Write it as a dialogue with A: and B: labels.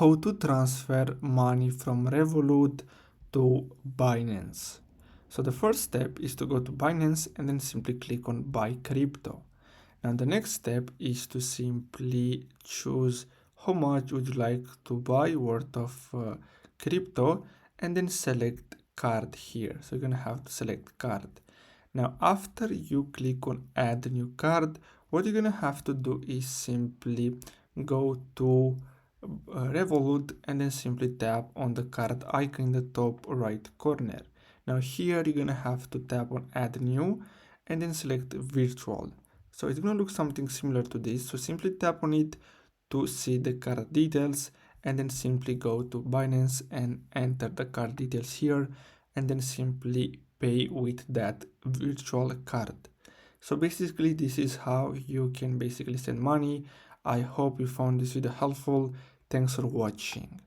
A: how to transfer money from Revolut to Binance. So the first step is to go to Binance and then simply click on buy crypto. Now the next step is to simply choose how much would you like to buy worth of crypto and then select card here. So you're gonna have to select card. Now after you click on add new card, what you're gonna have to do is simply go to Revolut and then simply tap on the card icon in the top right corner. Now here you're gonna have to tap on add new and then select virtual. So it's gonna look something similar to this. So simply tap on it to see the card details and then simply go to Binance and enter the card details here and then simply pay with that virtual card. So basically this is how you can basically send money. I hope you found this video helpful. Thanks for watching.